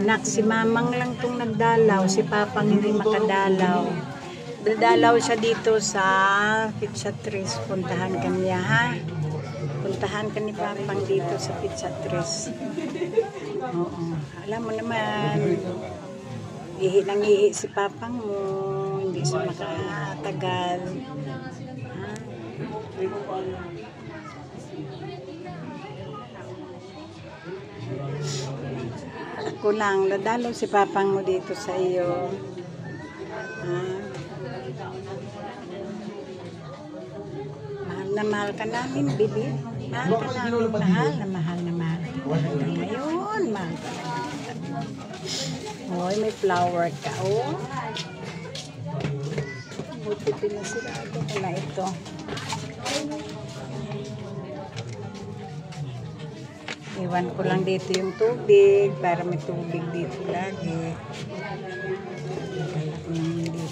Anak, si Mamang lang tong nagdalaw, si Papang hindi makadalaw. Dadalaw siya dito sa Pizza Tres. Puntahan ka niya, ha? Puntahan ka ni Papang dito sa Pizza Tres. Oo. Alam mo naman, ihi nang ihi si Papang mo. Hindi siya makatagal. Ha? Ako lang, dadalaw si Papang mo dito sa iyo. Ha? Mahal na mahal ka namin, baby. Mahal ka namin, mahal na mahal na mahal. Ngayon, mahal ka namin. Hoy, may flower ka, oh. Buti pinasirado ko na ito. Iwan ko lang dito yung tubig para may tubig dito lagi. Dito.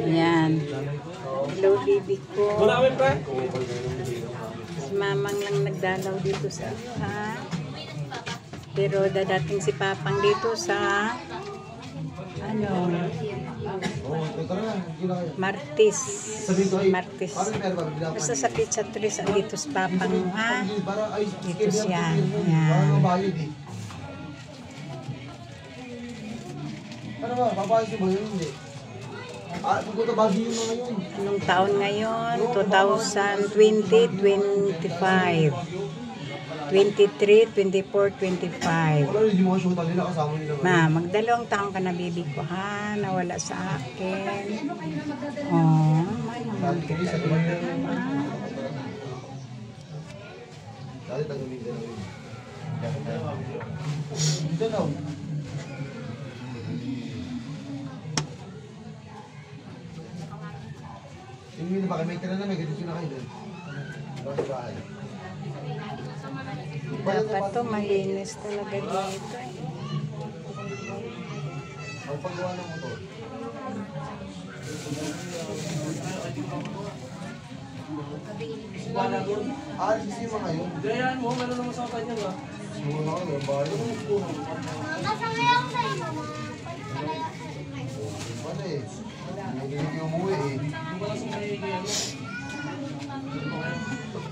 Ayan. Hello, baby ko. Si Mamang lang nagdalaw dito sa iyo, ha? Pero dadating si Papang dito sa Martes. Basta sa Pizza Tres dito si Papang mo, ha? Dito siya. Yan. Ano ba? Papayos mo yun, hindi? Pupunta Baguio na ngayon. Anong taon ngayon? 2020, 25. 23, 24, 25. Wala rin yung mga shoota nila kasama nila. Ma, magdalawang taon ka na, baby ko, ha? Nawala sa akin. Oh, may naman ka talaga. Dali, tagamin ka na rin. Ito na. Tingin na baka may tira na may ganito na kayo doon. Bakit bahay? Dapat to malinis talaga dito. Ang paggawa ng motor. Sisi yung mga yun. Gayaan mo, meron naman sa kanya ba? Siguro na kayo, bahay. Nasangayaw sa'yo, mama. Ano eh? Hindi yung umuwi eh.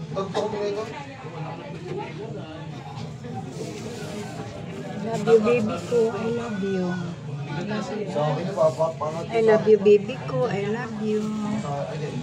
Tagpo ko nito. Love you, baby ko. I love you. Sa akin na, pangat. I love you, baby ko. I love you. Again,